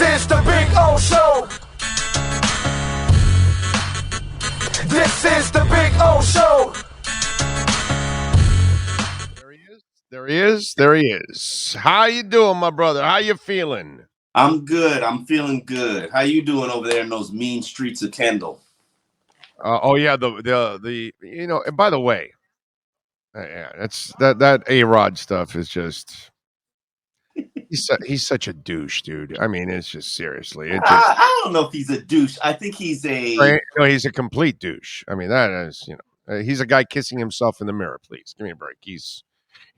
is the Big O Show. This is the Big O Show. There he is. There he is. How you doing, my brother? How you feeling? I'm good. I'm feeling good. How you doing over there in those mean streets of Kendall? Oh yeah, the you know. And by the way, yeah, that's that A-Rod stuff is just he's such a douche, dude. I mean, it's just seriously. It just I don't know if he's a douche. I think he's a. no, he's a complete douche. I mean, that is he's a guy kissing himself in the mirror. Please give me a break. He's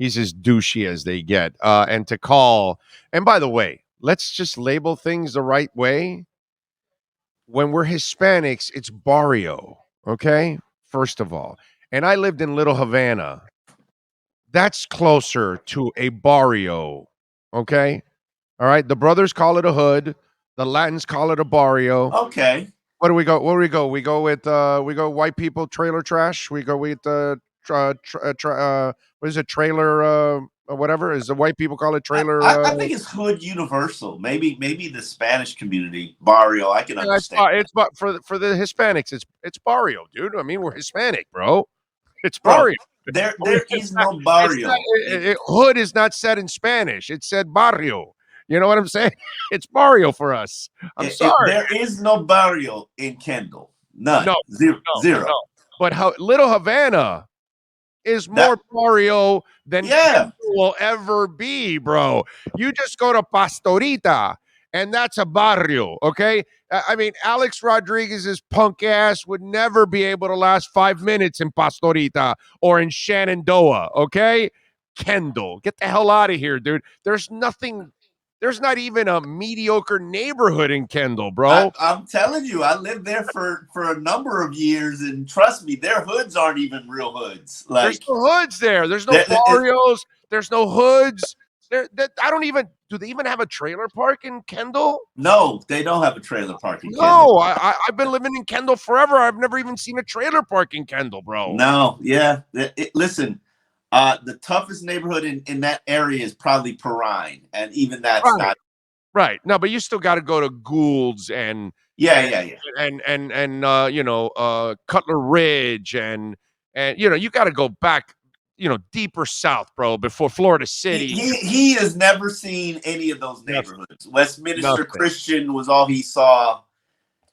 as douchey as they get. And to call. And by the way, let's just label things the right way. When we're Hispanics, it's barrio, okay? First of all. And I lived in Little Havana. That's closer to a barrio, okay? All right. The brothers call it a hood. The Latins call it a barrio. Okay. What do we go? Where do we go? We go with white people trailer trash. We go with what is it? Trailer whatever is the white people call it trailer. I think it's hood universal. Maybe the Spanish community barrio. I can understand. It's for the Hispanics. It's barrio, dude. I mean, we're Hispanic, bro. It's barrio. There is no barrio. Hood is not said in Spanish. It's said barrio. You know what I'm saying? It's barrio for us. I'm sorry. There is no barrio in Kendall. None. No. Zero. No. But Little Havana is more barrio than Kendall will ever be, bro. You just go to Pastorita, and that's a barrio, okay? I mean, Alex Rodriguez's punk ass would never be able to last 5 minutes in Pastorita or in Shenandoah, okay? Kendall, get the hell out of here, dude. There's not even a mediocre neighborhood in Kendall, bro. I'm telling you, I lived there for a number of years, and trust me, their hoods aren't even real hoods. Like, there's no hoods there. There's no barrios. There's no hoods. Do they even have a trailer park in Kendall? No, they don't have a trailer park in Kendall. No, I've been living in Kendall forever. I've never even seen a trailer park in Kendall, bro. No, yeah. Listen, the toughest neighborhood in that area is probably Perrine, and even that's not right. No, but you still got to go to Gould's and Cutler Ridge and you got to go back, deeper south, bro, before Florida City. He has never seen any of those neighborhoods. Westminster Christian was all he saw.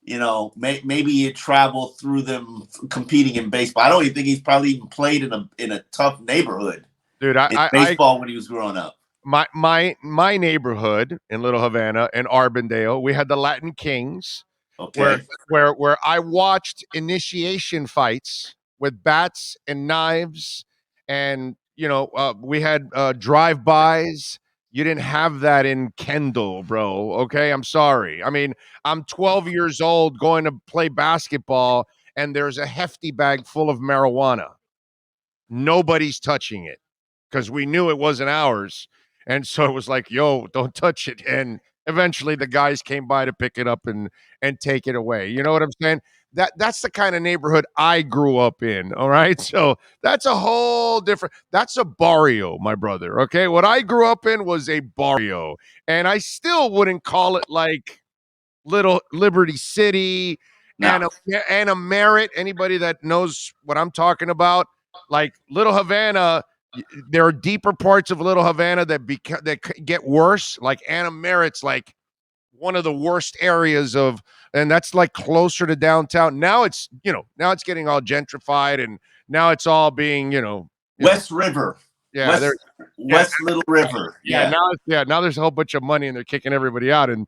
Maybe he had traveled through them competing in baseball. I don't even think he's probably even played in a tough neighborhood, dude. Baseball when he was growing up. My neighborhood in Little Havana and Arbondale, we had the Latin Kings, where I watched initiation fights with bats and knives, and we had drive-bys. You didn't have that in Kendall, bro. Okay, I'm sorry. I mean, I'm 12 years old going to play basketball, and there's a hefty bag full of marijuana. Nobody's touching it because we knew it wasn't ours. And so it was like, yo, don't touch it. And eventually the guys came by to pick it up and take it away. You know what I'm saying? That's the kind of neighborhood I grew up in. All right. So that's a whole different, that's a barrio, my brother. Okay. What I grew up in was a barrio. And I still wouldn't call it like Little Liberty City and a Merritt. Anybody that knows what I'm talking about, like Little Havana, there are deeper parts of Little Havana that get worse. Like Anna Merritt's like one of the worst areas and that's like closer to downtown. Now it's getting all gentrified, and now it's all being, West River. Yeah, West Little River. Yeah. Now there's a whole bunch of money, and they're kicking everybody out. And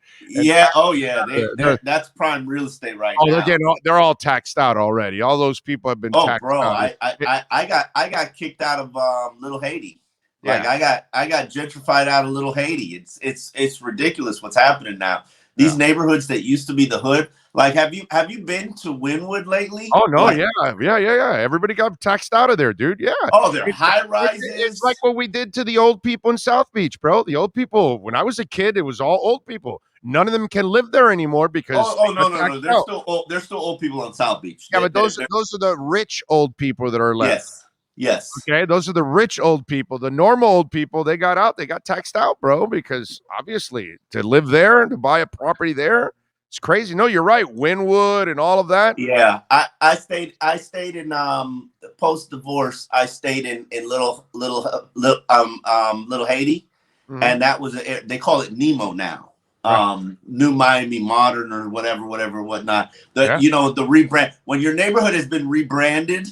that's prime real estate right now. They're all taxed out already. All those people have been taxed out. I got kicked out of Little Haiti. Like I got gentrified out of Little Haiti. It's ridiculous what's happening now. These neighborhoods that used to be the hood. Like, have you been to Wynwood lately? Oh no, yeah. Everybody got taxed out of there, dude. Yeah. Oh, they're high rises. It's like what we did to the old people in South Beach, bro. The old people, when I was a kid, it was all old people. None of them can live there anymore because There's still old people on South Beach. Yeah, but those are the rich old people that are left. Yes. Yes. Okay, those are the rich old people. The normal old people, they got out, they got taxed out, bro, because obviously to live there and to buy a property there, it's crazy. No, you're right. Winwood and all of that. Yeah, I stayed in post divorce. I stayed in little Haiti, Mhm. and that was they call it Nemo now. Right. New Miami Modern or whatever, whatnot. The Yeah. the rebrand, when your neighborhood has been rebranded,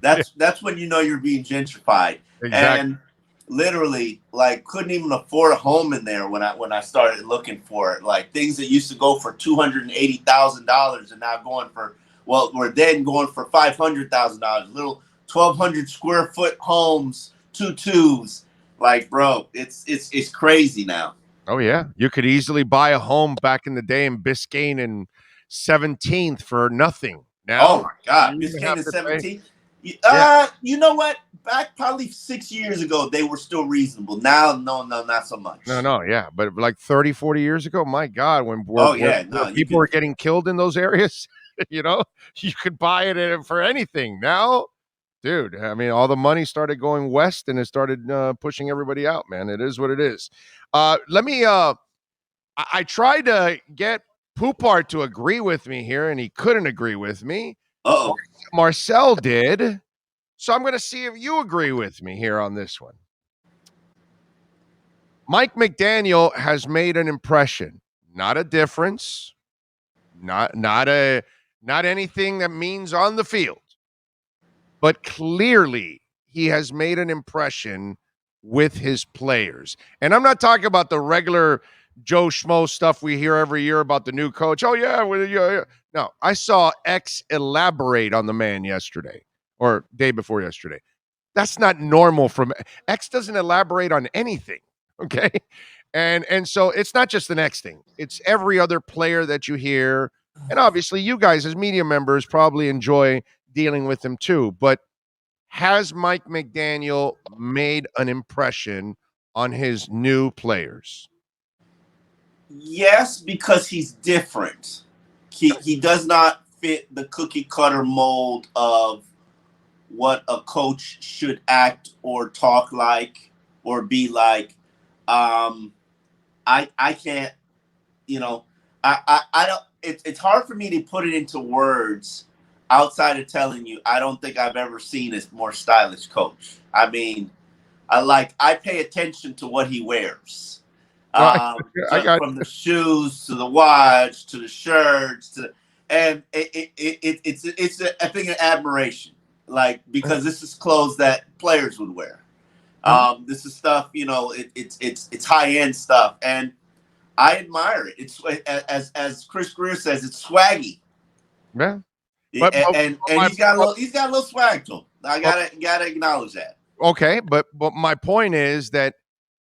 Yeah. that's when you know you're being gentrified. Exactly. And literally, like, couldn't even afford a home in there when I started looking for it. Like, things that used to go for $280,000 and now going for, well, we're then going for $500,000. Little 1,200 square foot homes, twos. Like, bro, it's crazy now. Oh yeah, you could easily buy a home back in the day in Biscayne and 17th for nothing. Oh Now my God, you Biscayne have is to pay. 17. Yeah. You know what? Back probably 6 years ago, they were still reasonable. Now, no, not so No, much. no, yeah, but like 30, 40 years ago, my God, when Oh yeah, where no, you people could. were getting killed in those areas, you know, you could buy it for anything. Now, dude, I mean, all the money started going west and it started pushing everybody out, man. It is what it is. Let me I tried to get Poupart to agree with me here, and he couldn't agree with me. Uh-oh. Marcel did. So I'm going to see if you agree with me here on this one. Mike McDaniel has made an impression, not a difference, not anything that means on the field, but clearly he has made an impression with his players. And I'm not talking about the regular Joe Schmo stuff we hear every year about the new coach. Oh yeah, yeah. No, I saw X elaborate on the man yesterday or day before yesterday. That's not normal from X doesn't elaborate on anything. Okay. And so it's not just the next thing. It's every other player that you hear. And obviously you guys as media members probably enjoy dealing with him too. But has Mike McDaniel made an impression on his new players? Yes, because he's different. He does not fit the cookie cutter mold of what a coach should act or talk like or be like. Um, I can't, you know, I don't. It's hard for me to put it into words outside of telling you. I don't think I've ever seen a more stylish coach. I mean, I pay attention to what he wears. No, I got From the shoes to the watch to the shirts and it's a thing of admiration, like, because this is clothes that players would wear. This is stuff, it's high end stuff, and I admire it. It's, as Chris Greer says, it's swaggy. yeah. And My, he's got a little swag to him. I but gotta acknowledge that. okay, but my point is that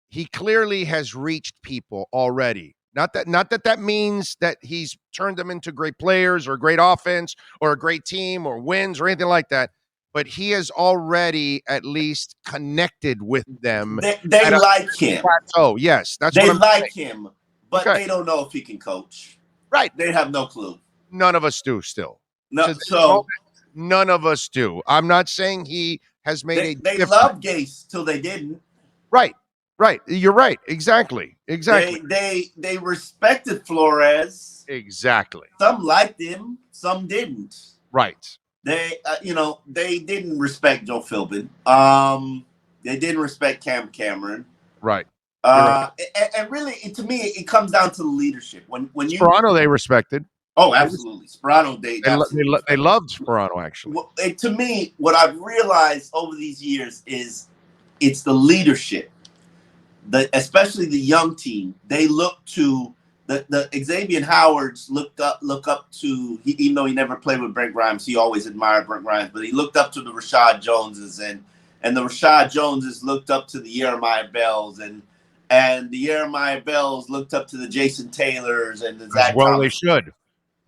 he clearly has reached people already. Not that means that he's turned them into great players or great offense or a great team or wins or anything like that. But he has already at least connected with them They at a like him. plateau. Yes, that's what They I'm like saying. him, but Okay, they don't know if he can coach. right. They have no clue. None of us do still. No, To this moment, so none of us do. I'm not saying he has made a they difference. loved Gase till they didn't. Right, right. You're right. Exactly. They respected Flores. Exactly. Some liked him, some didn't. Right. They didn't respect Joe Philbin. They didn't respect Cameron. Right. You're right. And really, to me, it comes down to the leadership. When you Sperano, they respected. Oh, absolutely, Sperano, they absolutely They loved Sperano, actually. Well, to me, what I've realized over these years is it's the leadership. Especially the young team, they look to the Xavier Howards look up to, even though he never played with Brent Grimes, he always admired Brent Grimes, but he looked up to the Rashad Joneses, and the Rashad Joneses looked up to the Jeremiah Bells, and the Jeremiah Bells looked up to the Jason Taylors and the Zach Well, Thomas. they should.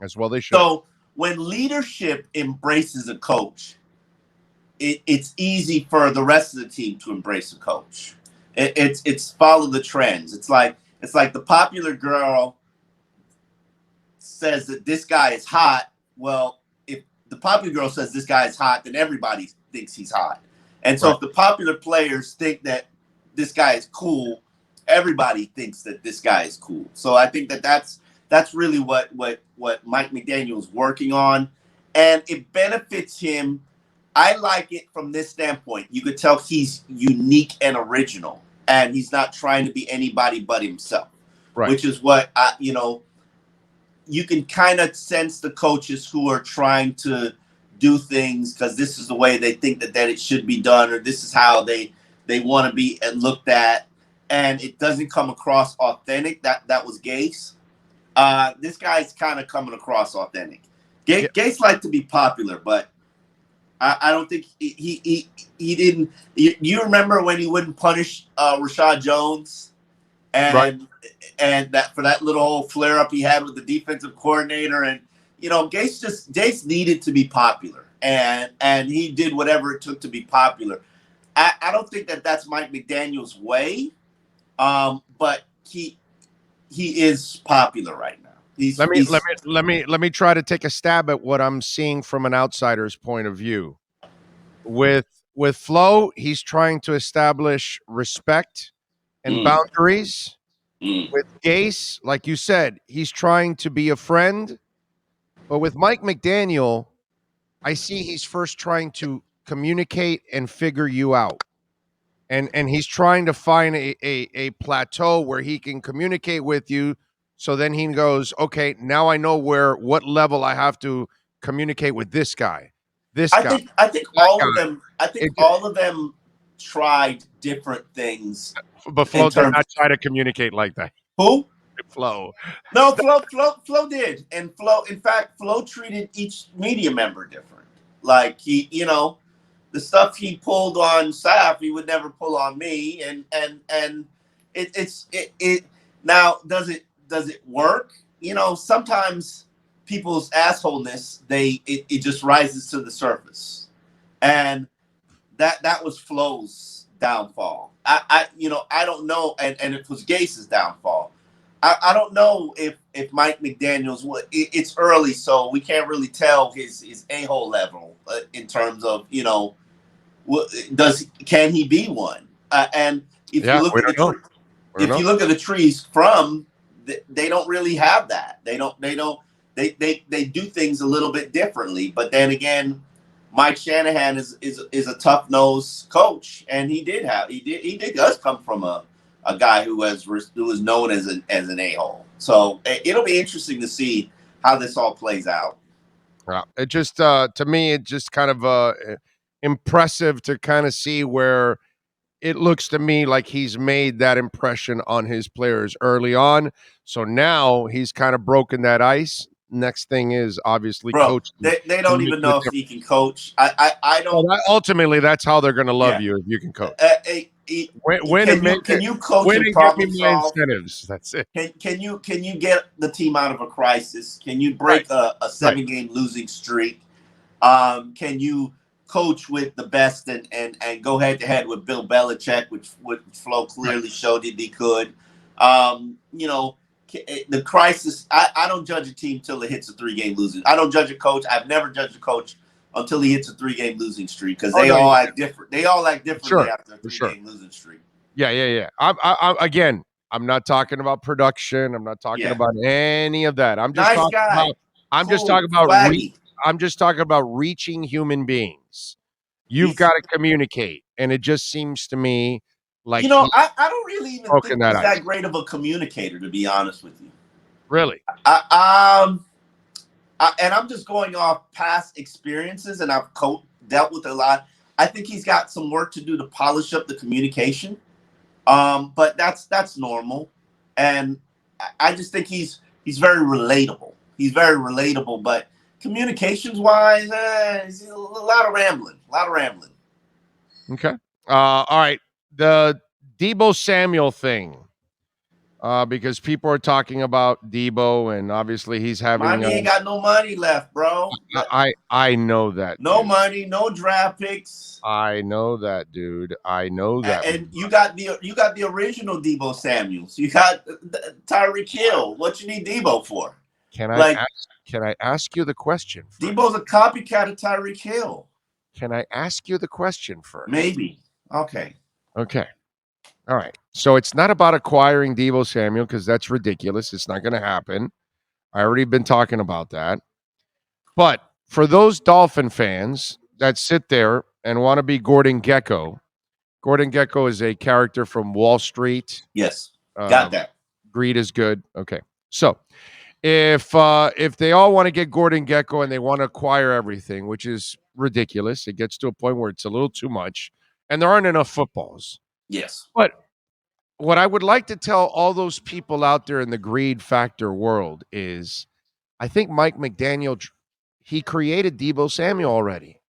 As well, they should. So when leadership embraces a coach, it's easy for the rest of the team to embrace a coach. It's follow the trends. It's like the popular girl says that this guy is hot. Well, if the popular girl says this guy is hot, then everybody thinks he's hot. And so if the popular players think that this guy is cool, everybody thinks that this guy is cool. So I think that that's really what Mike McDaniel is working on, and it benefits him. I like it from this standpoint. You could tell he's unique and original, and he's not trying to be anybody but himself, which is what you can kind of sense the coaches who are trying to do things because this is the way they think that it should be done, or this is how they want to be looked at, and it doesn't come across authentic. That was Gase. This guy's kind of coming across authentic. Gase liked to be popular, but I don't think he didn't. You remember when he wouldn't punish Rashad Jones, and that for that little flare up he had with the defensive coordinator, and Gase needed to be popular, and he did whatever it took to be popular. I don't think that's Mike McDaniel's way, but he is popular right now. Let me try to take a stab at what I'm seeing from an outsider's point of view. With Flo, he's trying to establish respect and boundaries. With Gase, like you said, he's trying to be a friend. But with Mike McDaniel, I see he's first trying to communicate and figure you out. And he's trying to find a plateau where he can communicate with you. So then he goes, okay, now I know what level I have to communicate with this guy. I think all of them tried different things. But Flo did not try to communicate like that. Who? Flo. No, Flo did. And in fact, Flo treated each media member different. Like he, the stuff he pulled on Saf, he would never pull on me. And it now does it work? Sometimes people's assholeness, it just rises to the surface. And that was Flo's downfall. I don't know, and it was Gase's downfall. I don't know if Mike McDaniel's. It's early, so we can't really tell his a-hole level in terms of can he be one? And if you look at the trees from, they don't really have that. They do things a little bit differently. But then again, Mike Shanahan is a tough nosed coach, and he does come from a guy who was known as an a-hole. So it'll be interesting to see how this all plays out. Yeah, it just to me, it just kind of impressive to kind of see where it looks to me like he's made that impression on his players early on. So now he's kind of broken that ice. Next thing is obviously coach. They don't even know if he can coach. I don't. Well, ultimately, that's how they're going to love you if you can coach. Can you coach and problem solve? Incentives. That's it. Can you get the team out of a crisis? Can you break a 7-game losing streak? Can you coach with the best and go head to head with Bill Belichick, which Flo clearly showed that he could? The crisis. I don't judge a team till it hits a 3-game losing. I don't judge a coach. I've never judged a coach until he hits a 3-game losing streak because they all act different. They all act differently after a 3-game losing streak. Yeah. I'm not talking about production. I'm not talking about any of that. I'm just talking about reaching human beings. You've got to communicate, and it just seems to me like I don't really even think he's that great of a communicator, to be honest with you. Really? And I'm just going off past experiences, and I've dealt with a lot. I think he's got some work to do to polish up the communication, but that's normal. And I just think he's very relatable. He's very relatable, but communications wise, a lot of rambling. Okay. All right. The Deebo Samuel thing. Because people are talking about Deebo, and obviously he's having. Miami ain't got no money left, bro. I know that. No money, no draft picks. I know that, dude. I know that. And you got the original Deebo Samuels. You got Tyreek Hill. What you need Deebo for? Can I ask you the question? Deebo's a copycat of Tyreek Hill. Can I ask you the question first? Maybe. Okay. Okay. All right. So it's not about acquiring Deebo Samuel because that's ridiculous. It's not going to happen. I already been talking about that. But for those Dolphin fans that sit there and want to be Gordon Gekko, Gordon Gekko is a character from Wall Street. Yes. Got that. Greed is good. Okay. So if they all want to get Gordon Gekko and they want to acquire everything, which is ridiculous, it gets to a point where it's a little too much, and there aren't enough footballs. Yes. But what I would like to tell all those people out there in the greed factor world is, I think Mike McDaniel, he created Deebo Samuel already,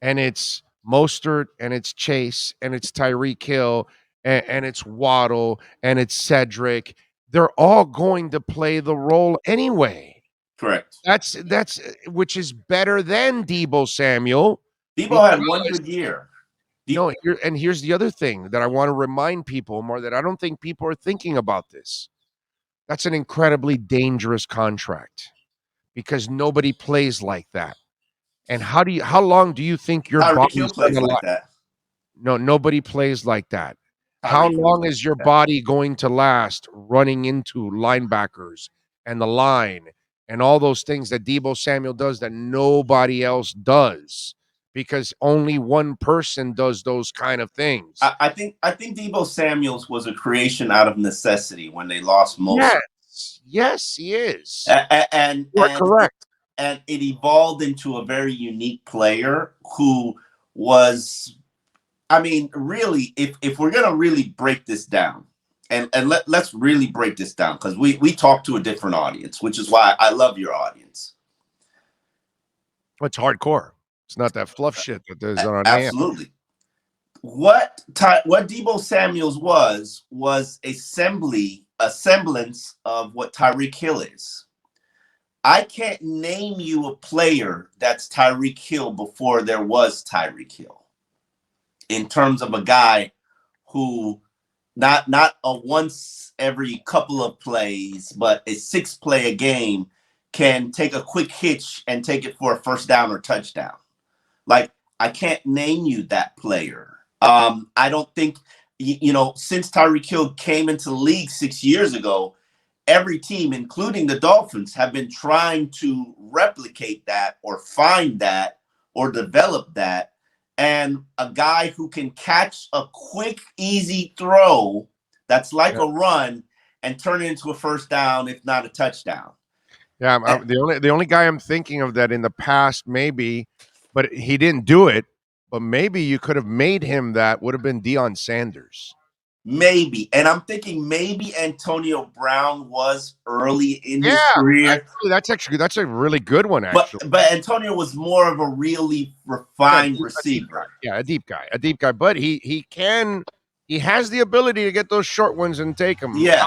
and it's Mostert, and it's Chase, and it's Tyreek Hill, and it's Waddle, and it's Cedric. They're all going to play the role anyway. Correct. That's which is better than Deebo Samuel. Deebo had one good year. No, here's the other thing that I want to remind people, Omar, that I don't think people are thinking about this. That's an incredibly dangerous contract because nobody plays like that. And how long do you think your body's going to last? That. No, nobody plays like that. How long is your body going to last running into linebackers and the line and all those things that Deebo Samuel does that nobody else does? Because only one person does those kind of things. I think Deebo Samuel's was a creation out of necessity when they lost most. Yes, he is. And you're correct. And it evolved into a very unique player who was, I mean, really, if we're gonna really break this down, and let's really break this down, because we talk to a different audience, which is why I love your audience. It's hardcore. It's not that fluff shit that there's on our absolutely. What Deebo Samuel's was a semblance of what Tyreek Hill is. I can't name you a player that's Tyreek Hill before there was Tyreek Hill. In terms of a guy who not a once every couple of plays, but a 6 play a game can take a quick hitch and take it for a first down or touchdown. Like, I can't name you that player. I don't think, since Tyreek Hill came into the league 6 years ago, every team, including the Dolphins, have been trying to replicate that or find that or develop that. And a guy who can catch a quick, easy throw that's like a run and turn it into a first down, if not a touchdown. Yeah, the only guy I'm thinking of that in the past, maybe, but he didn't do it. But maybe you could have made him that would have been Deion Sanders. Maybe. And I'm thinking maybe Antonio Brown was early in his career. That's a really good one, actually. But Antonio was more of a really refined receiver. A deep guy. But he has the ability to get those short ones and take them. Yeah.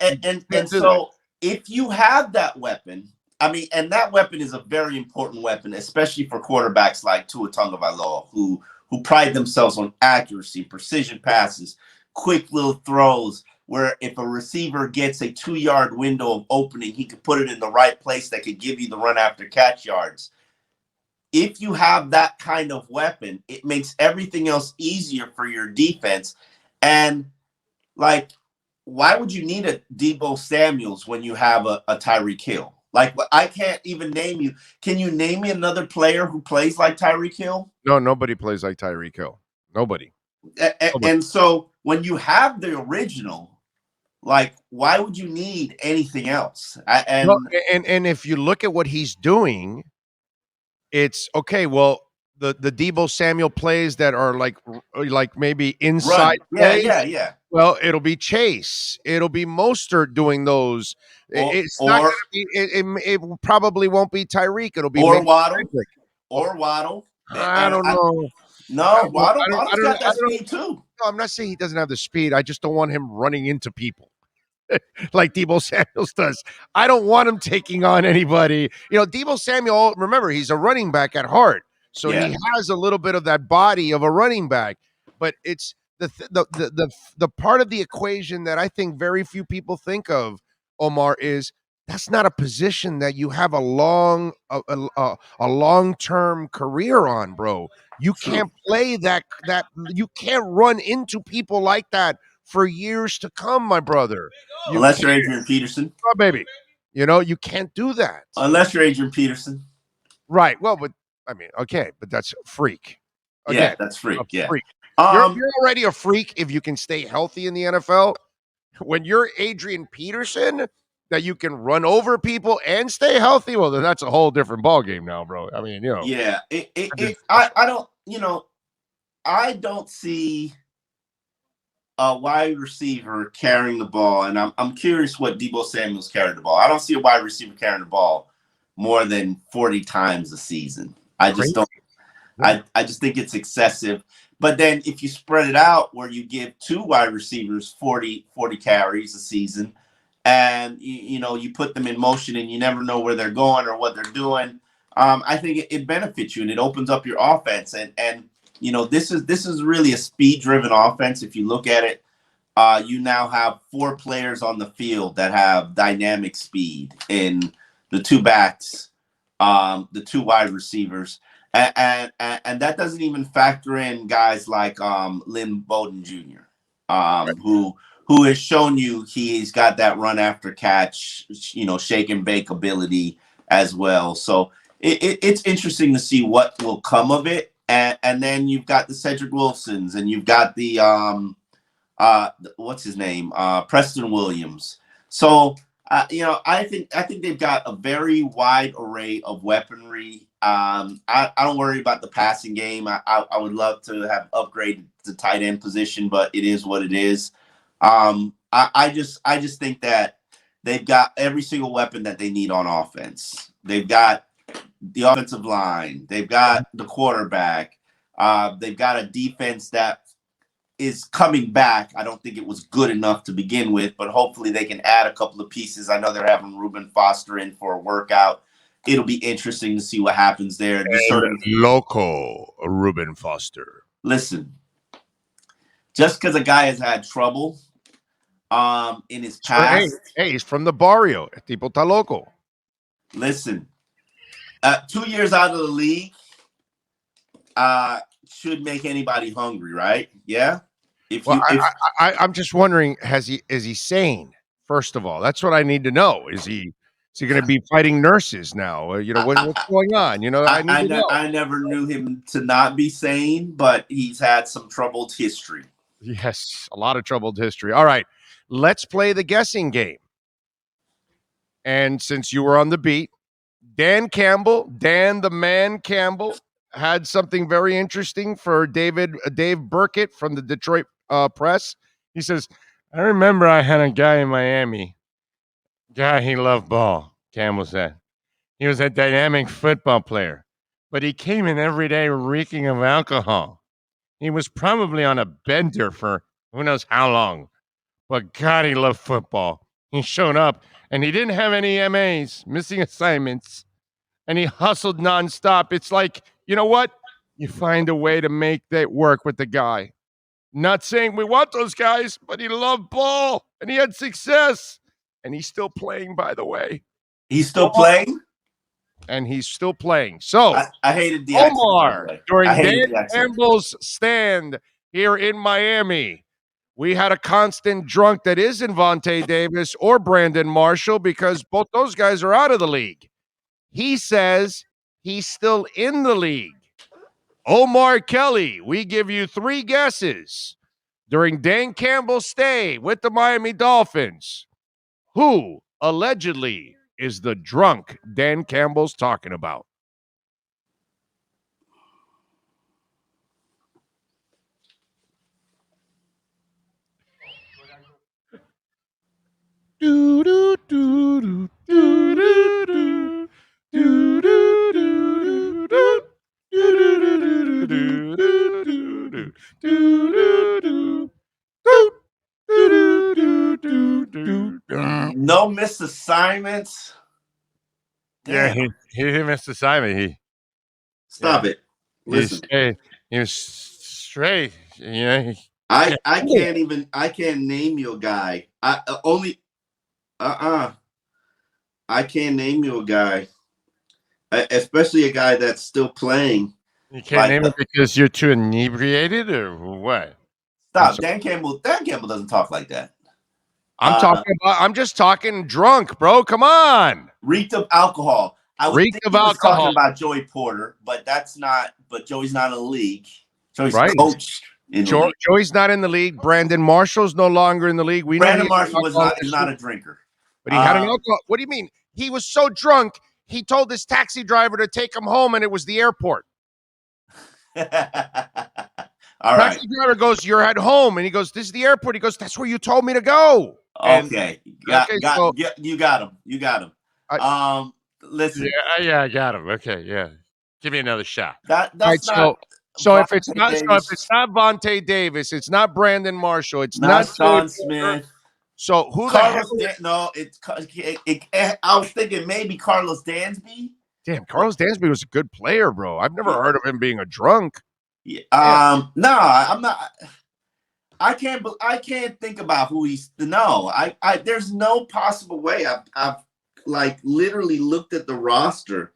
And so if you have that weapon, I mean, and that weapon is a very important weapon, especially for quarterbacks like Tua Tagovailoa, who pride themselves on accuracy, precision passes, quick little throws, where if a receiver gets a 2-yard window of opening, he could put it in the right place that could give you the run after catch yards. If you have that kind of weapon, it makes everything else easier for your defense. And, like, why would you need a Deebo Samuels when you have a Tyreek Hill? Like, I can't even name you. Can you name me another player who plays like Tyreek Hill? No, nobody plays like Tyreek Hill. Nobody. And so when you have the original, like, why would you need anything else? And if you look at what he's doing, it's okay. Well, the Deebo Samuel plays that are like maybe inside plays. Yeah. Well, it'll be Chase. It'll be Mostert doing those. It's not gonna be, it probably won't be Tyreek. It'll be Waddle. I don't know. No, Waddle's got that speed too. No, I'm not saying he doesn't have the speed. I just don't want him running into people like Deebo Samuel does. I don't want him taking on anybody. Deebo Samuel, remember, he's a running back at heart. So he has a little bit of that body of a running back. But it's the part of the equation that I think very few people think of, Omar, is that's not a position that you have a long-term career on, bro. You can't play that you can't run into people like that for years to come, my brother. Unless you're Adrian Peterson. Oh, baby. You can't do that. Unless you're Adrian Peterson. Right. Well, but I mean, okay, but that's freak. Again, yeah, that's freak. Yeah. Freak. You're already a freak if you can stay healthy in the NFL. When you're Adrian Peterson, that you can run over people and stay healthy, well, then that's a whole different ballgame now, bro. I mean, Yeah. I don't see a wide receiver carrying the ball, and I'm curious what Deebo Samuel's carrying the ball. I don't see a wide receiver carrying the ball more than 40 times a season. I just don't. I just think it's excessive. But then if you spread it out where you give 2 wide receivers 40 carries a season, and you put them in motion and you never know where they're going or what they're doing, I think it benefits you and it opens up your offense. And this is really a speed-driven offense. If you look at it, you now have 4 players on the field that have dynamic speed in the 2 backs, the 2 wide receivers. And that doesn't even factor in guys like Lynn Bowden Jr., who has shown you he's got that run after catch, shake and bake ability as well. So it's interesting to see what will come of it. And then you've got the Cedric Wilsons, and you've got the what's his name, Preston Williams. So I think they've got a very wide array of weaponry. I don't worry about the passing game. I would love to have upgraded the tight end position, but it is what it is. I just think that they've got every single weapon that they need on offense. They've got the offensive line. They've got the quarterback. They've got a defense that is coming back. I don't think it was good enough to begin with, but hopefully they can add a couple of pieces. I know they're having Reuben Foster in for a workout. It'll be interesting to see what happens there. Local Reuben Foster. Listen, just because a guy has had trouble in his past. Hey, he's from the barrio. Tipo ta loco. Listen, 2 years out of the league should make anybody hungry, right? Yeah. I'm just wondering, is he sane? First of all, that's what I need to know. Is he going to be fighting nurses now? What's going on? I never knew him to not be sane, but he's had some troubled history. Yes, a lot of troubled history. All right, let's play the guessing game. And since you were on the beat, Dan the man Campbell, had something very interesting for Dave Burkett from the Detroit Press. He says, I remember I had a guy in Miami. Guy, he loved ball, Campbell said. He was a dynamic football player, but he came in every day reeking of alcohol. He was probably on a bender for who knows how long. But God, he loved football. He showed up, and he didn't have any MAs, missing assignments, and he hustled nonstop. It's like, you know what? You find a way to make that work with the guy. Not saying we want those guys, but he loved ball, and he had success. And he's still playing, by the way. He's still playing? And he's still playing. So, I hated the Omar, accent, during Dan Campbell's stand here in Miami, we had a constant drunk that isn't Vontae Davis or Brandon Marshall because both those guys are out of the league. He says he's still in the league. Omar Kelly, we give you 3 guesses. During Dan Campbell's stay with the Miami Dolphins, who allegedly is the drunk Dan Campbell's talking about? Do do do do do do do do do No missed assignments. Damn. Yeah, he didn't miss assignment. Stop it. Listen. He was straight. I can't name you a guy. I can't name you a guy, especially a guy that's still playing. You can't name it because you're too inebriated, or what? Stop, Dan Campbell. Dan Campbell doesn't talk like that. I'm just talking drunk, bro. Come on. Reeked of alcohol. I would think he was talking about Joey Porter, but that's not. But Joey's not in the league. Joey's coached in the league. Joey's not in the league. Brandon Marshall's no longer in the league. Brandon Marshall is not a drinker. But he had an alcohol. What do you mean? He was so drunk, he told his taxi driver to take him home, and it was the airport. All taxi driver goes, "You're at home," and he goes, "This is the airport." He goes, "That's where you told me to go." Okay, you got him. You got him. Listen. Yeah, I got him. Okay, yeah. Give me another shot. That's right, not. So if it's not Vontae Davis, it's not Brandon Marshall, it's not Sean Smith. So who Carlos the hell? I was thinking maybe Carlos Dansby. Damn, Carlos Dansby was a good player, bro. I've never heard of him being a drunk. Yeah. No, I'm not. I can't think about who he's. No, there's no possible way. I've like literally looked at the roster.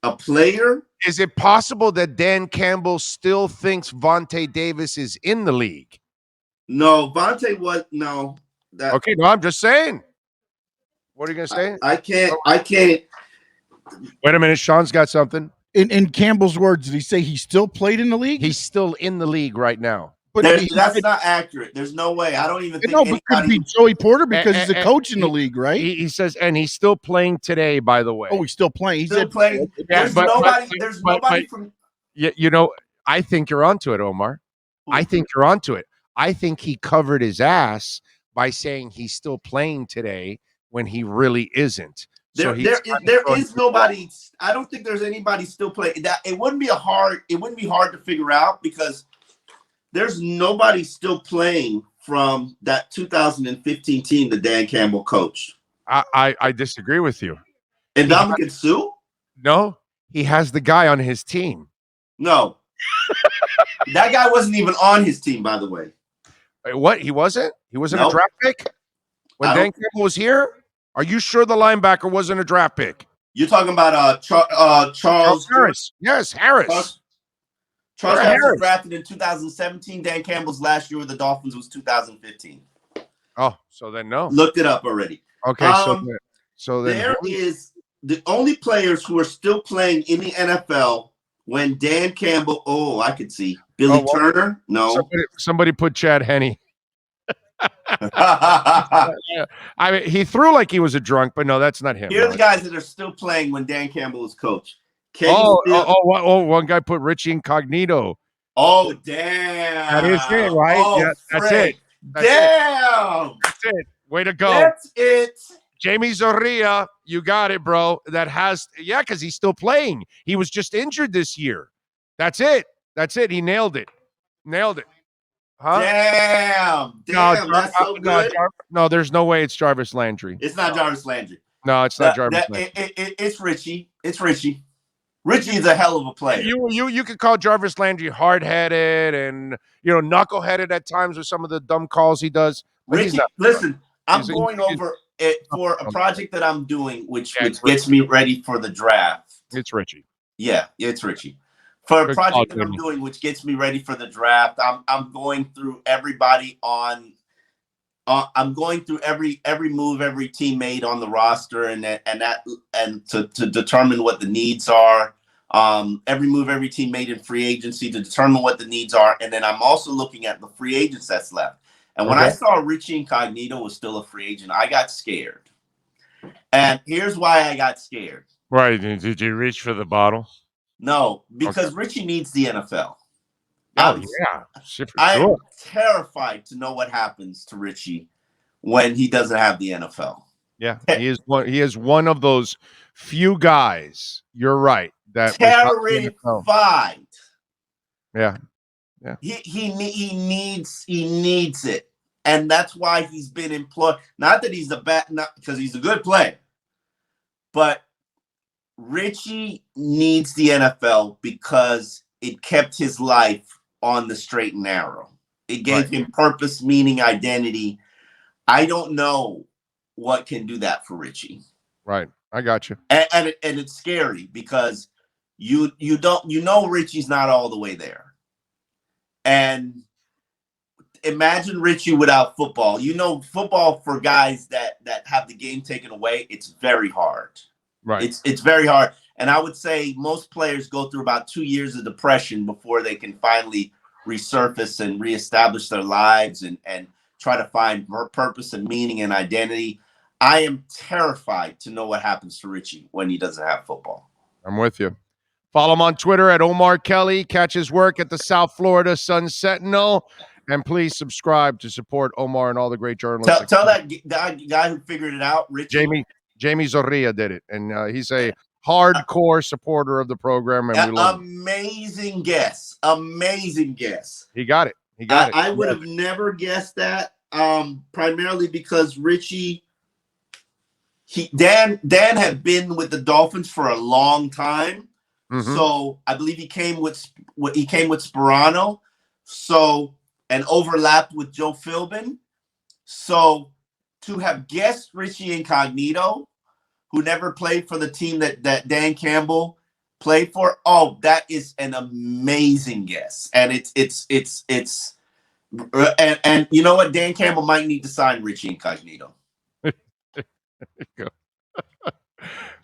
A player. Is it possible that Dan Campbell still thinks Vontae Davis is in the league? No, Vontae was no. Okay, no, I'm just saying. What are you gonna say? I can't. Wait a minute, Sean's got something. In Campbell's words, did he say he still played in the league? He's still in the league right now. But that's not accurate. There's no way. I don't even think. No, but could be Joey Porter because he's a coach in the league, right? He says, and he's still playing today. By the way, he's still playing. He's still playing. There's nobody from. Yeah, I think you're onto it, Omar. I think you're onto it. I think he covered his ass by saying he's still playing today when he really isn't. There is nobody. I don't think there's anybody still playing. That it wouldn't be hard to figure out because there's nobody still playing from that 2015 team that Dan Campbell coached. I disagree with you. And Dominican Sue? No, he has the guy on his team. No. That guy wasn't even on his team, by the way. What? He wasn't? He wasn't a draft pick? When Dan Campbell was here? Are you sure the linebacker wasn't a draft pick? You're talking about Charles Harris. Yes, Harris. Charles Harris was drafted in 2017. Dan Campbell's last year with the Dolphins was 2015. Oh, so then no. Looked it up already. Okay, so then there is the only players who are still playing in the NFL when Dan Campbell. Oh, I could see Billy Turner. No, somebody put Chad Henne. I mean, he threw like he was a drunk, but no, that's not him. Here are the guys that are still playing when Dan Campbell was coach. One guy put Richie Incognito. Oh, damn. That is it, right? Oh, yeah, that's it. Damn. That's it. Way to go. That's it. Jamie Zorrilla, you got it, bro. Because he's still playing. He was just injured this year. That's it. He nailed it. Huh? Damn, that's so good. No, there's no way it's Jarvis Landry. It's not Jarvis Landry. No, it's not Jarvis Landry. It's Richie. It's Richie. Richie is a hell of a player. You could call Jarvis Landry hard-headed and knuckleheaded at times with some of the dumb calls he does. Richie, listen, I'm going over it for a project that I'm doing, which gets me ready for the draft. It's Richie. Yeah, it's Richie. For a project that I'm doing, which gets me ready for the draft, I'm going through everybody on. I'm going through every move every team made on the roster, and to determine what the needs are. Every move every team made in free agency to determine what the needs are, and then I'm also looking at the free agents that's left. And when I saw Richie Incognito was still a free agent, I got scared. And here's why I got scared. Right? Did you reach for the bottle? No, because Richie needs the NFL. Oh, yeah. I am terrified to know what happens to Richie when he doesn't have the NFL. Yeah, he is one of those few guys. You're right. That terrified. Yeah. He needs it, and that's why he's been employed. Not that he's not because he's a good player, but Richie needs the NFL because it kept his life on the straight and narrow. It gave him purpose, meaning, identity. I don't know what can do that for Richie. Right. I got you. And it's scary because you know Richie's not all the way there. And imagine Richie without football. You know, football for guys that have the game taken away, it's very hard. Right. It's very hard. And I would say most players go through about 2 years of depression before they can finally resurface and reestablish their lives and try to find purpose and meaning and identity. I am terrified to know what happens to Richie when he doesn't have football. I'm with you. Follow him on Twitter at Omar Kelly. Catch his work at the South Florida Sun Sentinel. And please subscribe to support Omar and all the great journalists. Tell that guy who figured it out, Richie. Jamie Zorrilla did it. And he's a hardcore supporter of the program. And we love him. Amazing guess. Amazing guess. He got it. He got it. I would have never guessed that, primarily because Richie, Dan had been with the Dolphins for a long time. Mm-hmm. So I believe he came with Sperano. So and overlapped with Joe Philbin. So to have guessed Richie Incognito, who never played for the team that Dan Campbell played for, that is an amazing guess. And it's and you know what? Dan Campbell might need to sign Richie Incognito. There you go.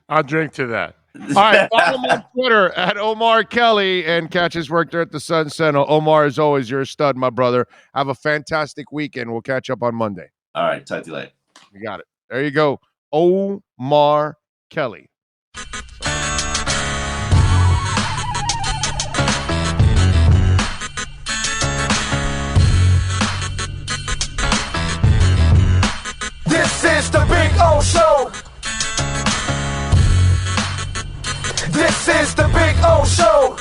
I'll drink to that. All right, follow him on Twitter at Omar Kelly and catch his work there at the Sun Sentinel. Omar, as always, you're a stud, my brother. Have a fantastic weekend. We'll catch up on Monday. All right, talk to you later. You got it. There you go. Omar Kelly. This is the Big O Show. This is the Big O Show.